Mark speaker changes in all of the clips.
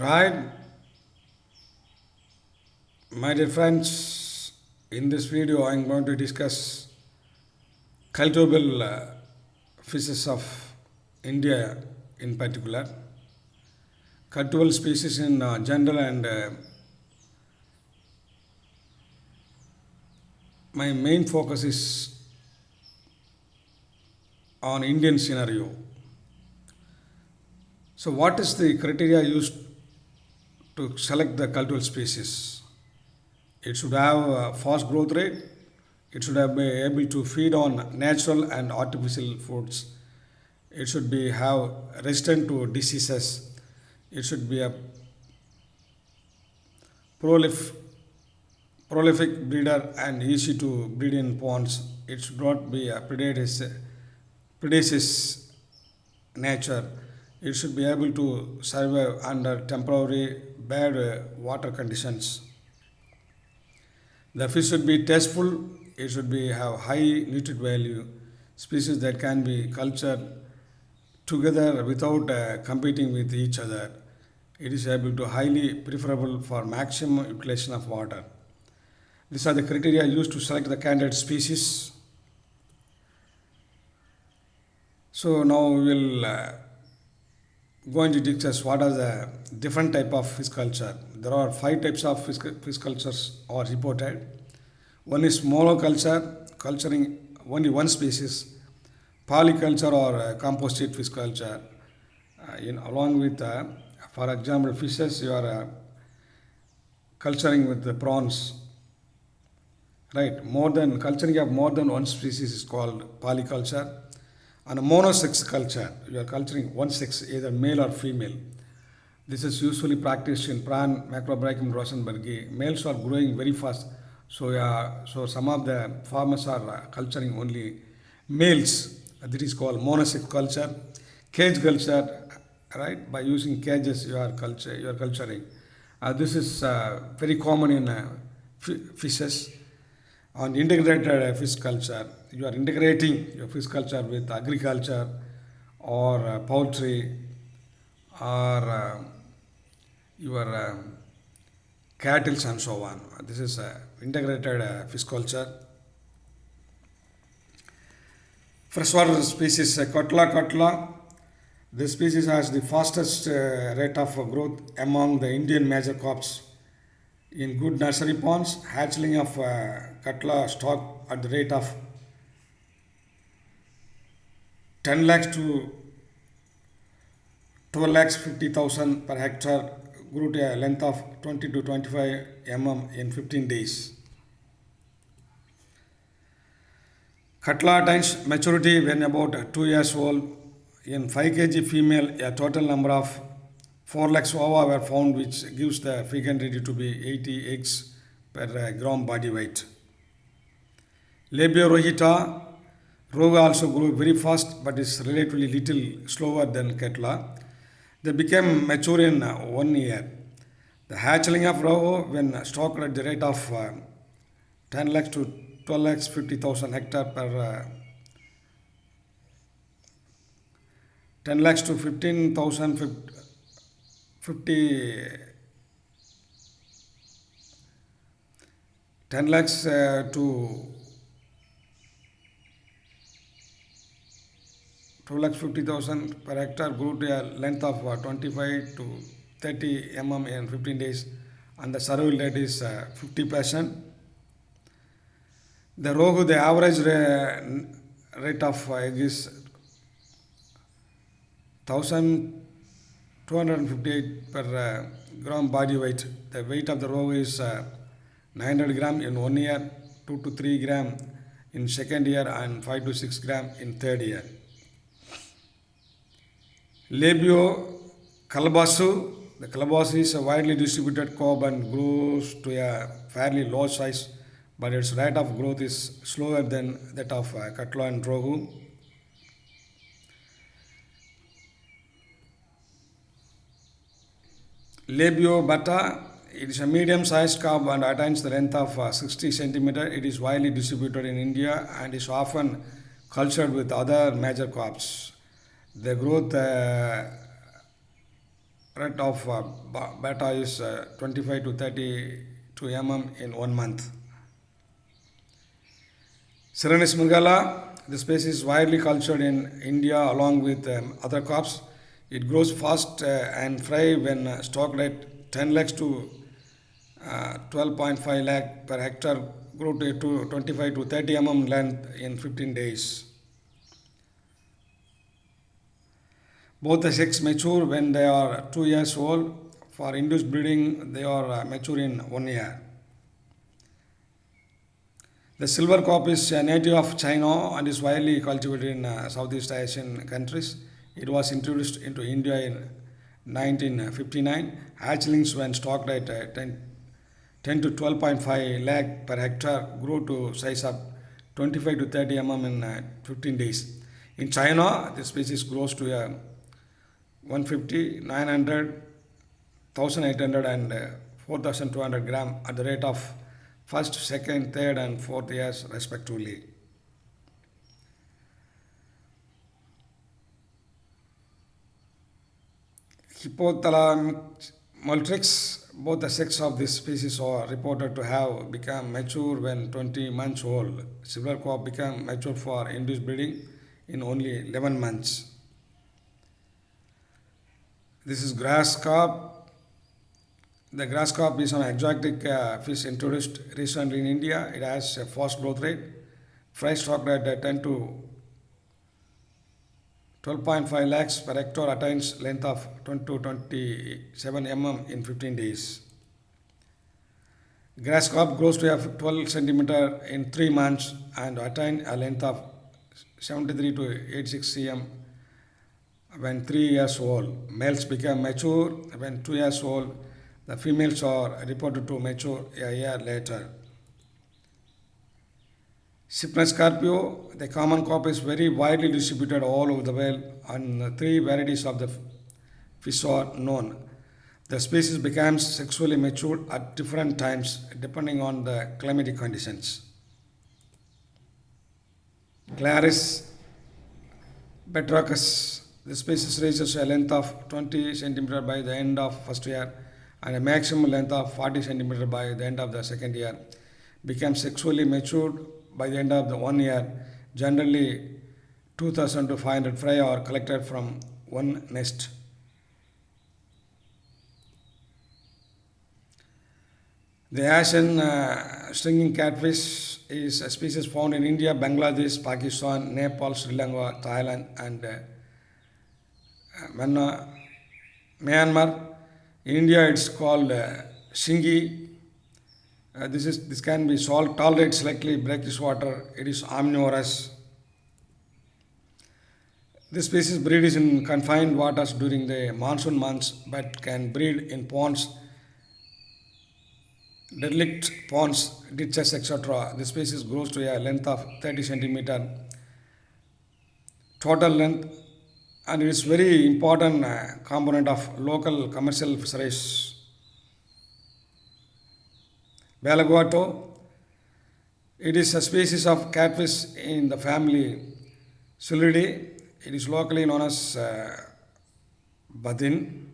Speaker 1: Right, my dear friends, in this video I am going to discuss cultivable fishes of India in particular, cultivable species in general, and my main focus is on Indian scenario. So, what is the criteria used to select the cultivable species? It should have a fast growth rate. It should have be able to feed on natural and artificial foods. It should be have resistant to diseases. It should be a prolif- prolific breeder and easy to breed in ponds. It should not be a predaceous nature. It should be able to survive under temporary bad water conditions. The fish should be tasteful. It should be have high nutrient value. Species that can be cultured together without competing with each other. It is able to highly preferable for maximum utilization of water. These are the criteria used to select the candidate species. So now we will going to discuss what are the different type of fish culture. There are five types of fish cultures are reported. One is monoculture, culturing only one species. Polyculture or composite fish culture. Along with, for example, fishes, you are culturing with the prawns, right? More than culturing of more than one species is called polyculture. And a monosex culture, you are culturing one sex, either male or female. This is usually practiced in prawn, macrobrachym, rosenbergi. Males are growing very fast, so some of the farmers are culturing only males. That is called monosex culture. Cage culture, right? By using cages, you are culturing. This is very common in fishes. On integrated fish culture, you are integrating your fish culture with agriculture or poultry or your cattle and so on. This is integrated fish culture. Freshwater species Katla. This species has the fastest rate of growth among the Indian major crops. In good nursery ponds, hatchling of Katla stock at the rate of 10 lakhs to 12 lakhs 50,000 per hectare grew to a length of 20 to 25 in 15 days. Katla attains maturity when about 2 years old. In 5 kg female, a total number of 4 lakhs ova were found, which gives the frequency to be 80 eggs per gram body weight. Labia rohita, Roga also grew very fast but is relatively little slower than Katla. They became mature in 1 year. The hatchling of Roho, when stocked at the rate of 10 lakhs to 12 lakhs 50,000 hectare per 10 lakhs to 15,000 50 10 lakhs to 2 lakhs 50,000 per hectare grew to a length of 25 to 30 in 15 days, and the survival rate is 50%. The Rohu, the average rate of egg is 1,258 per gram body weight. The weight of the Rohu is 900 gram in 1 year, 2 to 3 gram in second year, and 5 to 6 gram in third year. Labio calabasu. The calabash is a widely distributed cob and grows to a fairly large size, but its rate of growth is slower than that of Katla and Rohu. Labio bata. It is a medium-sized carp and attains the length of 60 centimeter. It is widely distributed in India and is often cultured with other major crops. The growth rate of beta is 25 to 32 in 1 month. Serenus murgala, the species is widely cultured in India along with other crops. It grows fast and fry when stocked at 10 lakhs to 12.5 lakh per hectare, grew to 25 to 30 length in 15 days. Both the sexes mature when they are 2 years old. For induced breeding, they are mature in 1 year. The silver carp is a native of China and is widely cultivated in Southeast Asian countries. It was introduced into India in 1959. Hatchlings, when stocked at 10 to 12.5 lakh per hectare, grew to size of 25 to 30 in 15 days. In China, the species grows to 150, 900, 1800 and 4200 gram at the rate of first, second, third and fourth years respectively. Hippothalamic multrix, both the sexes of this species are reported to have become mature when 20 months old. Silver carp became mature for induced breeding in only 11 months. This is grass carp. The grass carp is an exotic fish introduced recently in India. It has a fast growth rate. Fry stocked at 10 to 12.5 lakhs per hectare, attains length of 20 to 27 in 15 days. Grass carp grows to 12 centimeter in 3 months and attain a length of 73 to 86 cm when 3 years old. Males become mature when 2 years old. The females are reported to mature a year later. Cyprinus scarpio, the common carp, is very widely distributed all over the world, and 3 varieties of the fish are known. The species becomes sexually mature at different times depending on the climatic conditions. Claris betrachus, the species reaches a length of 20 centimeter by the end of first year and a maximum length of 40 centimeter by the end of the second year. Becomes sexually matured by the end of the 1 year. Generally, 2,000 to 500 fry are collected from one nest. The Asian stinging catfish is a species found in India, Bangladesh, Pakistan, Nepal, Sri Lanka, Thailand, and Myanmar. In India, it's called shingi. This can be salt tolerate slightly brackish water. It is omnivorous. This species breeds in confined waters during the monsoon months, but can breed in ponds, derelict ponds, ditches, etc. This species grows to a length of 30 centimeter total length, and it is very important component of local commercial fisheries. Balaguato, it is a species of catfish in the family Sulidae. It is locally known as badin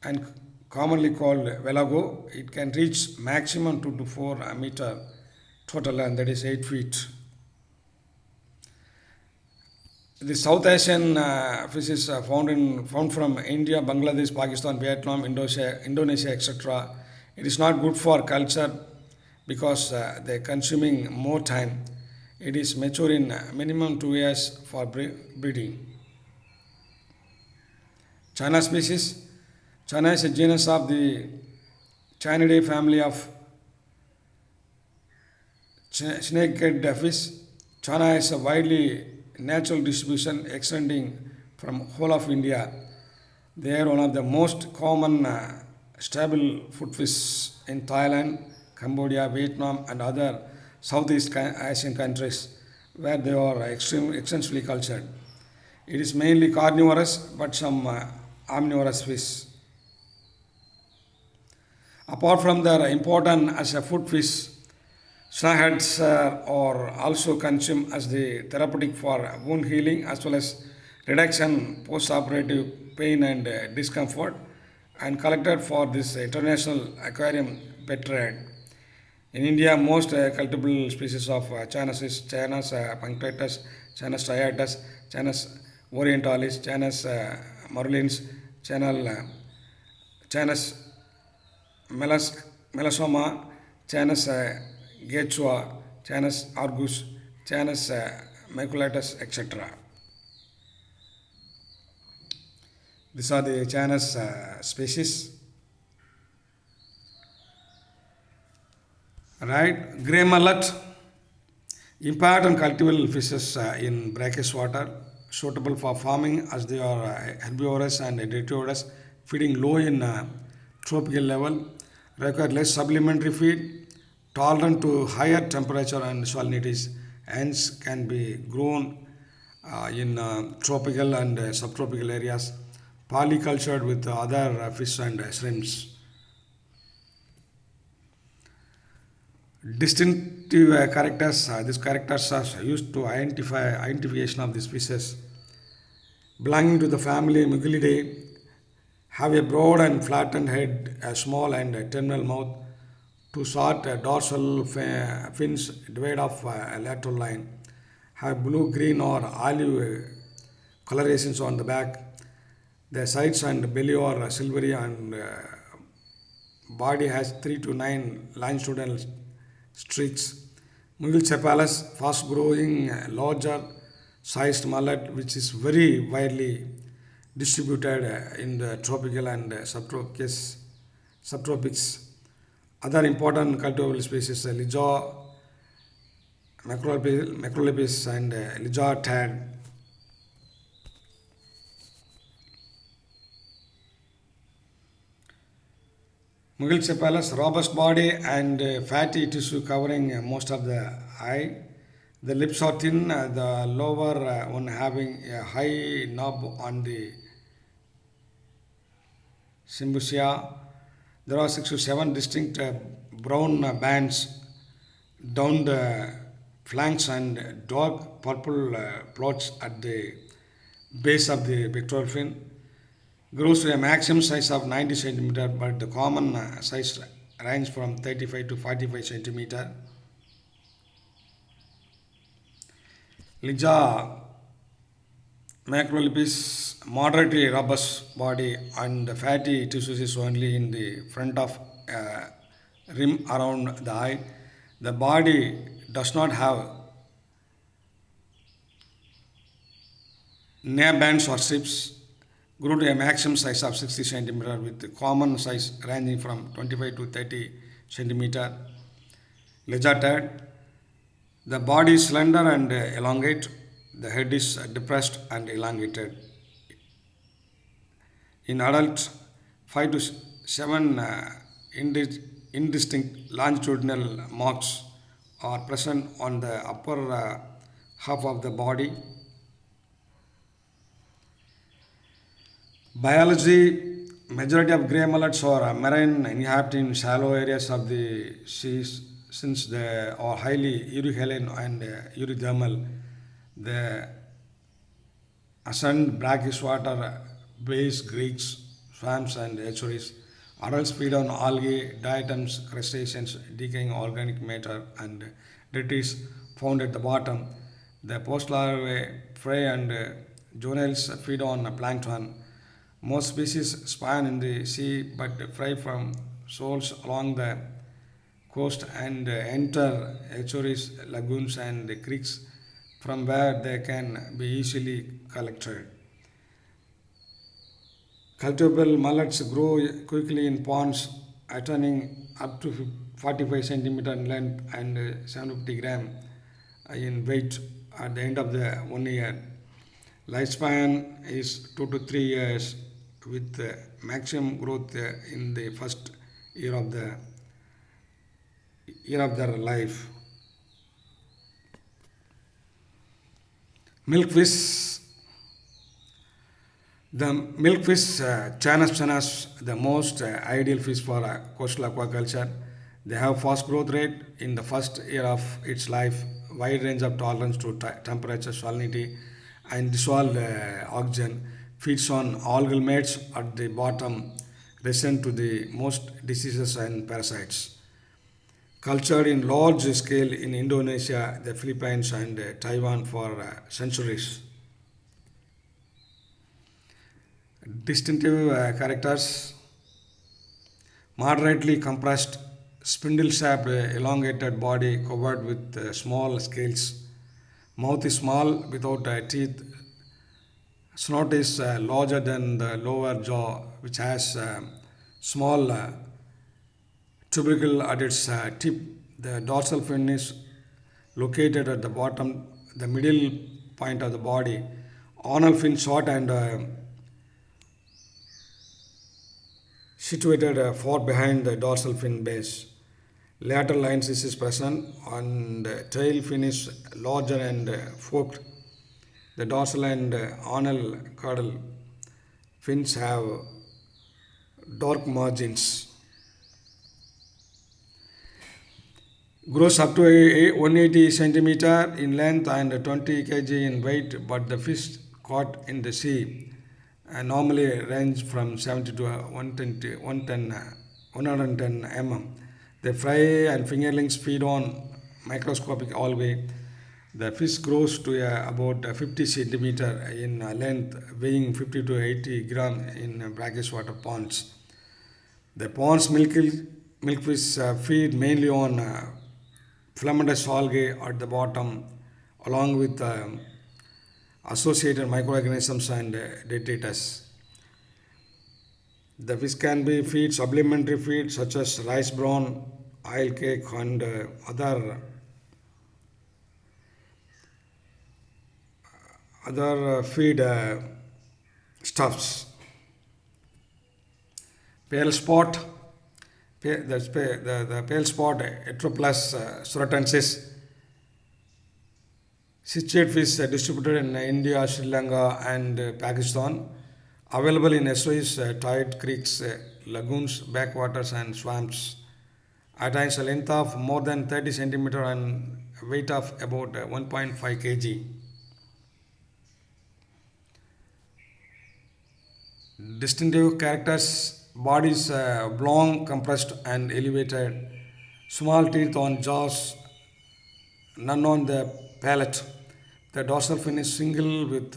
Speaker 1: and commonly called velago. It can reach maximum 2 to 4 meter total length, that is 8 feet. The South Asian fish is found from India, Bangladesh, Pakistan, Vietnam, Indonesia, etc. It is not good for culture because they are consuming more time. It is mature in minimum 2 years for breeding. Chana species. Chana is a genus of the Chinidae family of snake-head fish. Chana is a widely natural distribution extending from whole of India. They are one of the most common stable food fish in Thailand, Cambodia, Vietnam, and other Southeast Asian countries where they are extensively cultured. It is mainly carnivorous, but some omnivorous fish. Apart from their importance as a food fish, snakeheads are also consumed as the therapeutic for wound healing as well as reduction post-operative pain and discomfort and collected for this international aquarium pet trade. In India, most cultible species of Chanus is Chanus punctatus, Chanus striatus, Chanus orientalis, Chanus marulins, Chanus melasoma, Chanus gechua, Chanus argus, Chanus maculatus, etc. These are the Chanus species. Right, grey mullet, important cultivable fishes in brackish water, suitable for farming as they are herbivorous and deciduous, feeding low in tropical level, require less supplementary feed, tolerant to higher temperature and salinities, hence can be grown in tropical and subtropical areas, polycultured with other fish and shrimps. Distinctive characters, these characters are used to identification of the species. Belonging to the family Mugellidae, have a broad and flattened head, a small and terminal mouth, two short dorsal fins divide off a lateral line, have blue, green or olive colorations on the back. The sides and belly are silvery and body has 3 to 9 longitudinal streaks. Mugilcephalus, fast growing, larger sized mullet which is very widely distributed in the tropical and subtropics. Other important cultivable species Ligia macrolepis and Ligia tad. Mugilcephalus, robust body and fatty tissue covering most of the eye. The lips are thin, the lower one having a high knob on the symbiosia. There are 6 to 7 distinct brown bands down the flanks and dark purple plots at the base of the pectoral fin. Grows to a maximum size of 90 centimeter, but the common size range from 35 to 45 centimeter. Ligia macrolepis, moderately robust body and the fatty tissues is only in the front of rim around the eye. The body does not have nerve bands or strips. Grew to a maximum size of 60 centimeter with the common size ranging from 25 to 30 centimeter. Ligia tad. The body is slender and elongate. The head is depressed and elongated. In adults, 5 to 7 indistinct longitudinal marks are present on the upper half of the body. Biology, majority of grey mullets are marine, inhabiting shallow areas of the seas since they are highly euryhaline and eurythermal. They ascend brackish water, bays, creeks, swamps and estuaries. Adults feed on algae, diatoms, crustaceans, decaying organic matter and detritus found at the bottom. The post-larvae, prey and juveniles feed on plankton. Most species spawn in the sea but fly from shoals along the coast and enter estuaries, lagoons and creeks from where they can be easily collected. Cultivable mullets grow quickly in ponds, attaining up to 45 centimeter in length and 750 gram in weight at the end of the 1 year. Lifespan is 2 to 3 years with maximum growth in the first year of their life. Milkfish. The milkfish Chanus chanus, the most ideal fish for coastal aquaculture. They have fast growth rate in the first year of its life, wide range of tolerance to temperature, salinity, and dissolved oxygen. feeds on algal mates at the bottom, resistant to the most diseases and parasites. Cultured in large scale in Indonesia, the Philippines, and Taiwan for centuries. Distinctive characters: moderately compressed, spindle shaped, elongated body covered with small scales. Mouth is small without teeth. Snout is larger than the lower jaw, which has small tubercle at its tip. The dorsal fin is located at the bottom, the middle point of the body. Anal fin short and situated far behind the dorsal fin base. Lateral line is present and tail fin is larger and forked. The dorsal and anal caudal fins have dark margins. Grows up to 180 centimeter in length and 20 kg in weight, but the fish caught in the sea normally range from 70 to 110 mm. The fry and fingerlings feed on microscopic algae. The fish grows to about 50 centimeter in length, weighing 50 to 80 gram in brackish water ponds. The ponds milkfish feed mainly on filamentous algae at the bottom, along with associated microorganisms and detritus. The fish can be feed supplementary feed such as rice bran, oil cake, and other feed stuffs. Pale spot, the pale spot Etroplus suratensis. Cichlid fish distributed in India, Sri Lanka, and Pakistan. Available in estuaries, tide creeks, lagoons, backwaters, and swamps. Attains a length of more than 30 centimeter and weight of about 1.5 kg. Distinctive characters: bodies long, compressed, and elevated. Small teeth on jaws, none on the palate. The dorsal fin is single with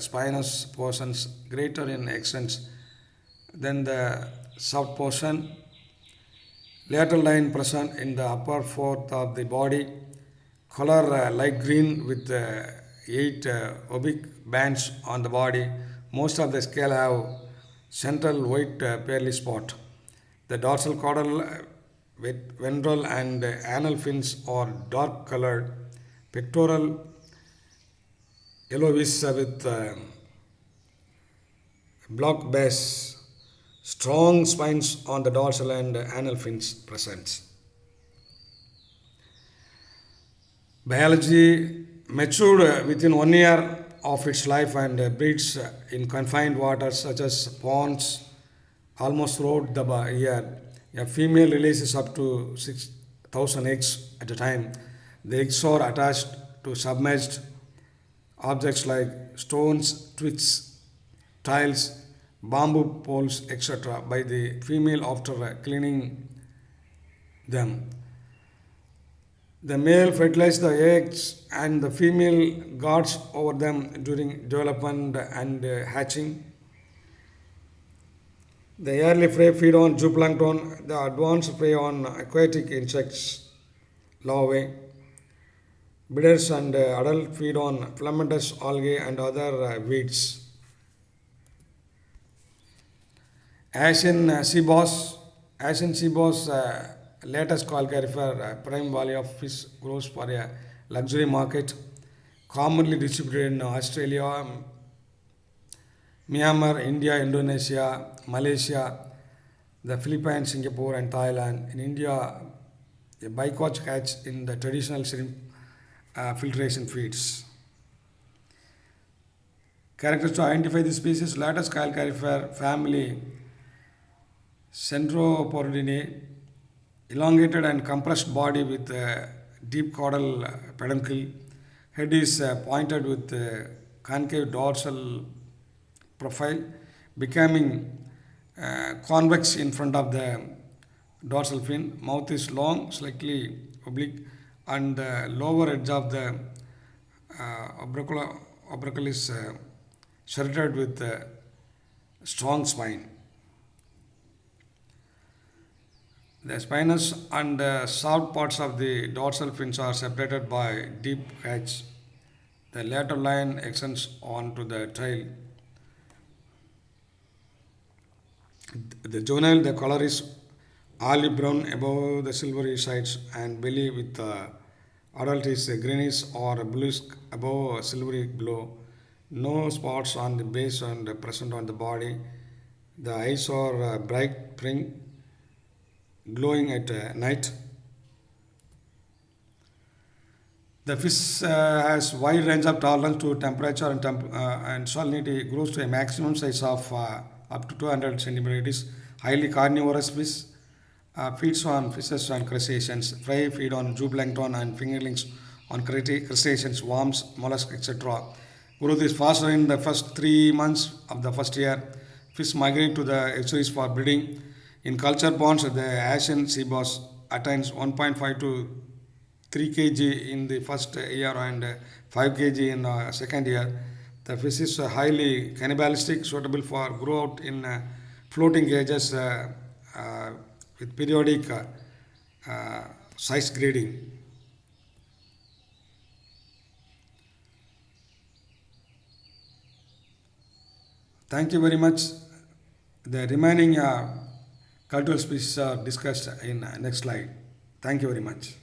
Speaker 1: spinous portions greater in extent than the soft portion. Lateral line present in the upper fourth of the body. Color light green with 8 oblique bands on the body. Most of the scale have central white pearly spot. The dorsal caudal, ventral, and anal fins are dark colored. Pectoral yellowish with block base. Strong spines on the dorsal and anal fins present. Biology: matured within 1 year of its life and breeds in confined waters such as ponds almost throughout the year. A female releases up to 6,000 eggs at a time. The eggs are attached to submerged objects like stones, twigs, tiles, bamboo poles, etc. by the female after cleaning them. The male fertilizes the eggs and the female guards over them during development and hatching. The early prey feed on zooplankton, the advanced prey on aquatic insects, larvae. Bidders and adult feed on filamentous algae and other weeds. Asian sea bass. Asian sea bass, Latus calcarifer, prime value of fish, grows for a luxury market, commonly distributed in Australia, Myanmar, India, Indonesia, Malaysia, the Philippines, Singapore, and Thailand. In India, a bycatch catch in the traditional shrimp filtration feeds. Characters to identify the species: Latus calcarifer family, Centroporidae, elongated and compressed body with deep caudal peduncle. Head is pointed with concave dorsal profile, becoming convex in front of the dorsal fin. Mouth is long, slightly oblique, and the lower edge of the opercle is serrated with strong spine. The spinous and soft parts of the dorsal fins are separated by deep hatch. The lateral line extends onto the tail. The juvenile, the color is olive brown above the silvery sides and belly with adult is greenish or bluish above silvery glow. No spots on the base and present on the body. The eyes are bright pink, glowing at night. The fish has wide range of tolerance to temperature and salinity. Grows to a maximum size of up to 200 centimeters. It is highly carnivorous fish. Feeds on fishes and crustaceans. Fry feed on zooplankton and fingerlings on crustaceans, worms, mollusks, etc. Growth is faster in the first 3 months of the first year. Fish migrate to the estuaries for breeding. In culture ponds, the Asian sea bass attains 1.5 to 3 kg in the first year and 5 kg in the second year. The fish is highly cannibalistic, suitable for grow out in floating cages with periodic size grading. Thank you very much. The remaining cultural species are discussed in next slide. Thank you very much.